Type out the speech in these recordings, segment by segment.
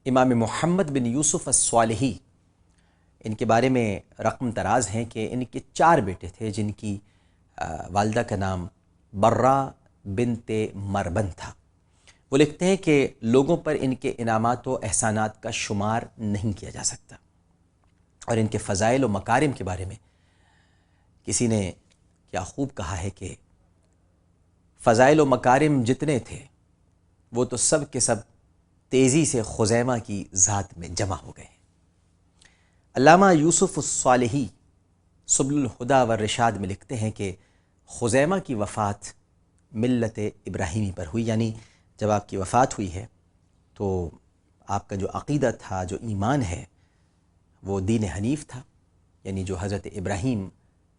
امام محمد بن یوسف الصالحی، ان کے بارے میں رقم دراز ہیں کہ ان کے 4 بیٹے تھے جن کی والدہ کا نام برہ بنت مربن تھا۔ وہ لکھتے ہیں کہ لوگوں پر ان کے انعامات و احسانات کا شمار نہیں کیا جا سکتا، اور ان کے فضائل و مکارم کے بارے میں کسی نے کیا خوب کہا ہے کہ فضائل و مکارم جتنے تھے وہ تو سب کے سب تیزی سے خزیمہ کی ذات میں جمع ہو گئے ہیں۔ علامہ یوسف الصالحی سبل الہدی والرشاد میں لکھتے ہیں کہ خزیمہ کی وفات ملت ابراہیمی پر ہوئی، یعنی جب آپ کی وفات ہوئی ہے تو آپ کا جو عقیدہ تھا، جو ایمان ہے، وہ دین حنیف تھا، یعنی جو حضرت ابراہیم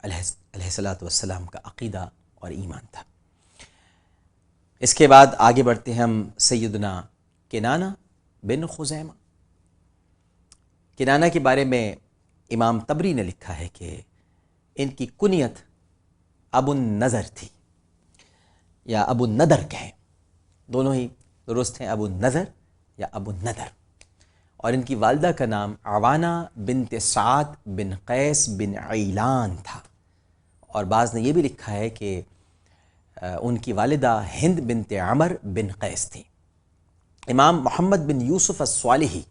علیہ السلام کا عقیدہ اور ایمان تھا۔ اس کے بعد آگے بڑھتے ہیں ہم سیدنا کنانہ بن خزیمہ۔ کنانہ کے بارے میں امام طبری نے لکھا ہے کہ ان کی کنیت ابو النضر تھی، یا ابو النضر کہیں، دونوں ہی درست ہیں، ابو النضر یا ابو النضر۔ اور ان کی والدہ کا نام عوانہ بنت سعد بن قیس بن عیلان تھا، اور بعض نے یہ بھی لکھا ہے کہ ان کی والدہ ہند بنت عمر بن قیس تھی۔ امام محمد بن یوسف الصالحی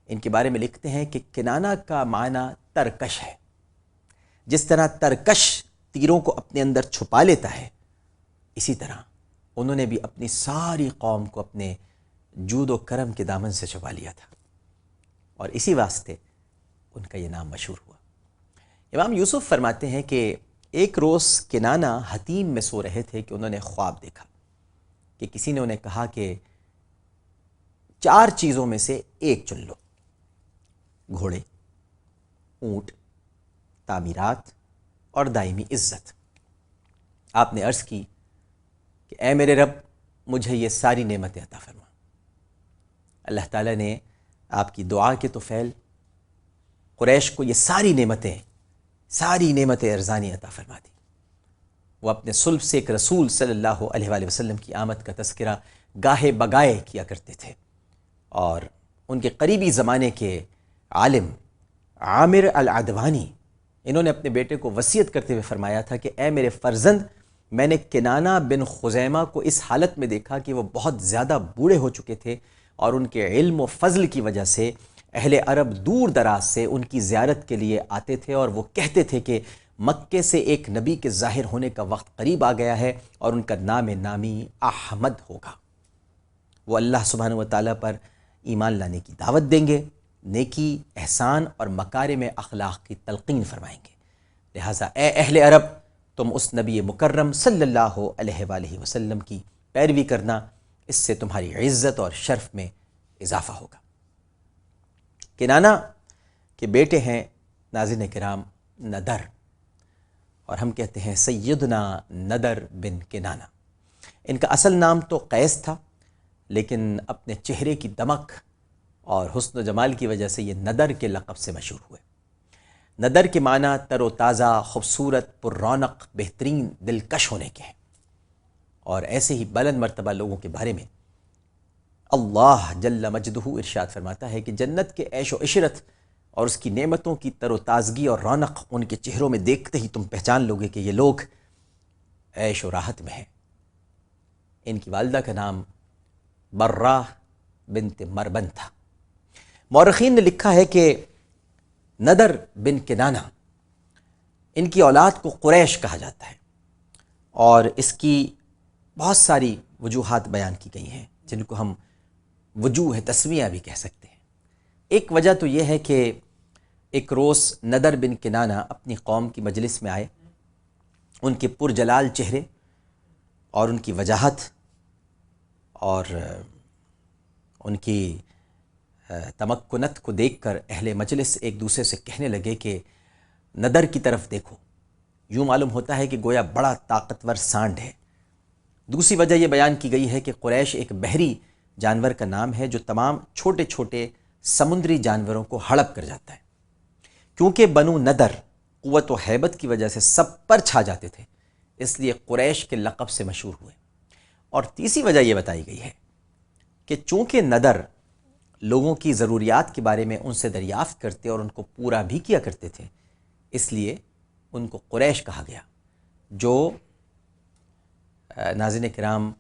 ان کے بارے میں لکھتے ہیں کہ کنانہ کا معنی ترکش ہے۔ جس طرح ترکش تیروں کو اپنے اندر چھپا لیتا ہے، اسی طرح انہوں نے بھی اپنی ساری قوم کو اپنے جود و کرم کے دامن سے چھپا لیا تھا، اور اسی واسطے ان کا یہ نام مشہور ہوا۔ امام یوسف فرماتے ہیں کہ ایک روز کنانہ حتیم میں سو رہے تھے کہ انہوں نے خواب دیکھا کہ کسی نے انہیں کہا کہ 4 چیزوں میں سے ایک چن لو: گھوڑے، اونٹ، تعمیرات اور دائمی عزت۔ آپ نے عرض کی کہ اے میرے رب، مجھے یہ ساری نعمتیں عطا فرما۔ اللہ تعالیٰ نے آپ کی دعا کے طفیل قریش کو یہ ساری نعمتیں ارزانی عطا فرما دی۔ وہ اپنے صلب سے ایک رسول صلی اللہ علیہ وآلہ وسلم کی آمد کا تذکرہ گاہے بگائے کیا کرتے تھے، اور ان کے قریبی زمانے کے عالم عامر العدوانی، انہوں نے اپنے بیٹے کو وصیت کرتے ہوئے فرمایا تھا کہ اے میرے فرزند، میں نے کنانہ بن خزیمہ کو اس حالت میں دیکھا کہ وہ بہت زیادہ بوڑھے ہو چکے تھے، اور ان کے علم و فضل کی وجہ سے اہل عرب دور دراز سے ان کی زیارت کے لیے آتے تھے، اور وہ کہتے تھے کہ مکے سے ایک نبی کے ظاہر ہونے کا وقت قریب آ گیا ہے، اور ان کا نام نامی احمد ہوگا۔ وہ اللہ سبحانہ و تعالیٰ پر ایمان لانے کی دعوت دیں گے، نیکی، احسان اور مکارم اخلاق کی تلقین فرمائیں گے۔ لہٰذا اے اہل عرب، تم اس نبی مکرم صلی اللہ علیہ وآلہ وسلم کی پیروی کرنا، اس سے تمہاری عزت اور شرف میں اضافہ ہوگا۔ کنانہ کے بیٹے ہیں ناظرین کرام ندر، اور ہم کہتے ہیں سیدنا ندر بن کنانہ۔ ان کا اصل نام تو قیس تھا، لیکن اپنے چہرے کی دمک اور حسن و جمال کی وجہ سے یہ ندر کے لقب سے مشہور ہوئے۔ ندر کے معنی تر و تازہ، خوبصورت، پر رونق، بہترین، دلکش ہونے کے ہیں، اور ایسے ہی بلند مرتبہ لوگوں کے بارے میں اللہ جل مجدہ ارشاد فرماتا ہے کہ جنت کے عیش و عشرت اور اس کی نعمتوں کی تر و تازگی اور رونق ان کے چہروں میں دیکھتے ہی تم پہچان لوگے کہ یہ لوگ عیش و راحت میں ہیں۔ ان کی والدہ کا نام برہ بنت مربن تھا۔ مورخین نے لکھا ہے کہ ندر بن کنانہ، ان کی اولاد کو قریش کہا جاتا ہے، اور اس کی بہت ساری وجوہات بیان کی گئی ہیں جن کو ہم وجوہ تسمیہ بھی کہہ سکتے ہیں۔ ایک وجہ تو یہ ہے کہ ایک روز ندر بن کنانہ اپنی قوم کی مجلس میں آئے، ان کے پرجلال چہرے اور ان کی وجاہت اور ان کی تمکنت کو دیکھ کر اہل مجلس ایک دوسرے سے کہنے لگے کہ ندر کی طرف دیکھو، یوں معلوم ہوتا ہے کہ گویا بڑا طاقتور سانڈ ہے۔ دوسری وجہ یہ بیان کی گئی ہے کہ قریش ایک بحری جانور کا نام ہے جو تمام چھوٹے چھوٹے سمندری جانوروں کو ہڑپ کر جاتا ہے۔ کیونکہ بنو ندر قوت و ہیبت کی وجہ سے سب پر چھا جاتے تھے، اس لیے قریش کے لقب سے مشہور ہوئے۔ اور تیسری وجہ یہ بتائی گئی ہے کہ چونکہ ندر لوگوں کی ضروریات کے بارے میں ان سے دریافت کرتے اور ان کو پورا بھی کیا کرتے تھے، اس لیے ان کو قریش کہا گیا، جو ناظرین کرام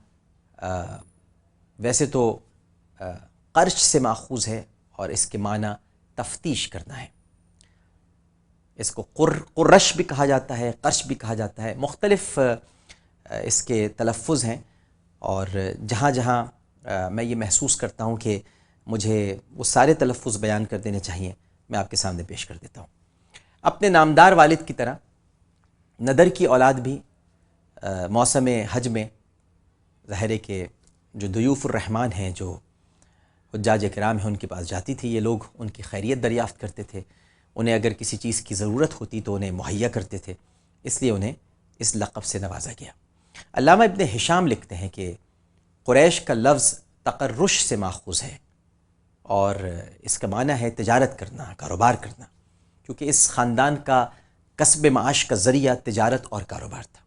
ویسے تو قرش سے ماخوذ ہے اور اس کے معنی تفتیش کرنا ہے۔ اس کو قرش بھی کہا جاتا ہے، قرش بھی کہا جاتا ہے، مختلف اس کے تلفظ ہیں، اور جہاں جہاں میں یہ محسوس کرتا ہوں کہ مجھے وہ سارے تلفظ بیان کر دینے چاہیے، میں آپ کے سامنے پیش کر دیتا ہوں۔ اپنے نامدار والد کی طرح ندر کی اولاد بھی موسم حج میں ظاہر ہے کہ جو ضیوف الرحمن ہیں، جو حجاج کرام ہیں، ان کے پاس جاتی تھی، یہ لوگ ان کی خیریت دریافت کرتے تھے، انہیں اگر کسی چیز کی ضرورت ہوتی تو انہیں مہیا کرتے تھے، اس لیے انہیں اس لقب سے نوازا گیا۔ علامہ ابن ہشام لکھتے ہیں کہ قریش کا لفظ تقرش سے ماخوذ ہے، اور اس کا معنی ہے تجارت کرنا، کاروبار کرنا، کیونکہ اس خاندان کا کسب معاش کا ذریعہ تجارت اور کاروبار تھا،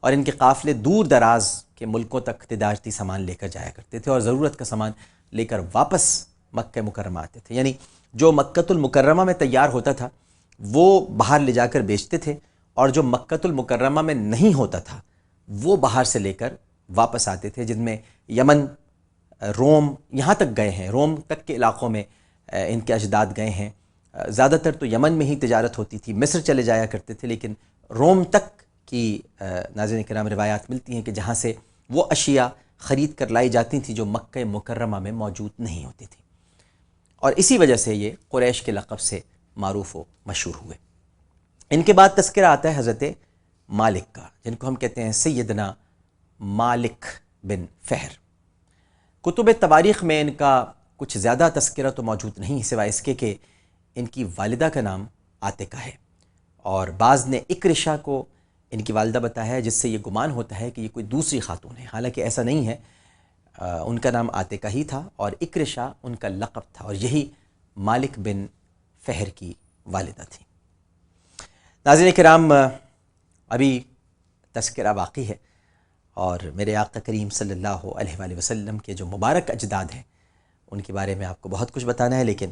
اور ان کے قافلے دور دراز کے ملکوں تک تجارتی سامان لے کر جایا کرتے تھے، اور ضرورت کا سامان لے کر واپس مکہ مکرمہ آتے تھے، یعنی جو مکۃ المکرمہ میں تیار ہوتا تھا وہ باہر لے جا کر بیچتے تھے، اور جو مکۃ المکرمہ میں نہیں ہوتا تھا وہ باہر سے لے کر واپس آتے تھے، جن میں یمن، روم یہاں تک گئے ہیں، روم تک کے علاقوں میں ان کے اجداد گئے ہیں۔ زیادہ تر تو یمن میں ہی تجارت ہوتی تھی، مصر چلے جایا کرتے تھے، لیکن روم تک کی ناظرین کرام روایات ملتی ہیں کہ جہاں سے وہ اشیاء خرید کر لائی جاتی تھیں جو مکہ مکرمہ میں موجود نہیں ہوتی تھیں، اور اسی وجہ سے یہ قریش کے لقب سے معروف و مشہور ہوئے۔ ان کے بعد تذکرہ آتا ہے حضرت مالک کا، جن کو ہم کہتے ہیں سیدنا مالک بن فہر۔ کتب تواریخ میں ان کا کچھ زیادہ تذکرہ تو موجود نہیں، سوائے اس کے کہ ان کی والدہ کا نام عاتکہ ہے، اور بعض نے اکرشا کو ان کی والدہ بتایا ہے، جس سے یہ گمان ہوتا ہے کہ یہ کوئی دوسری خاتون ہے، حالانکہ ایسا نہیں ہے، ان کا نام عاتکہ ہی تھا، اور اکرشا ان کا لقب تھا، اور یہی مالک بن فہر کی والدہ تھی۔ ناظرین کرام، ابھی تذکرہ باقی ہے، اور میرے آقا کریم صلی اللہ علیہ وآلہ وسلم کے جو مبارک اجداد ہیں ان کے بارے میں آپ کو بہت کچھ بتانا ہے، لیکن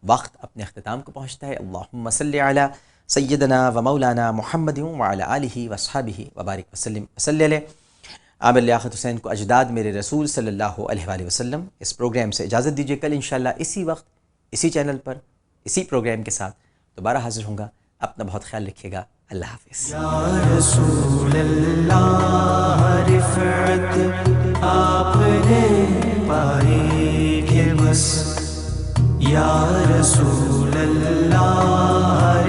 وقت اپنے اختتام کو پہنچتا ہے۔ اللہم صلی علی سیدنا و مولانا محمد وعلی آلہ واصحابہ وبارک وسلم وصلی علیہ۔ عامر لیاقت حسین کو اجداد میرے رسول صلی اللہ علیہ وآلہ وسلم اس پروگرام سے اجازت دیجیے۔ کل انشاءاللہ اسی وقت، اسی چینل پر، اسی پروگرام کے ساتھ دوبارہ حاضر ہوں گا۔ اپنا بہت خیال رکھیے گا۔ اللہ حافظ۔ یا رسول اللہ رفعت آپ نے پائی کہ بس، یا رسول اللہ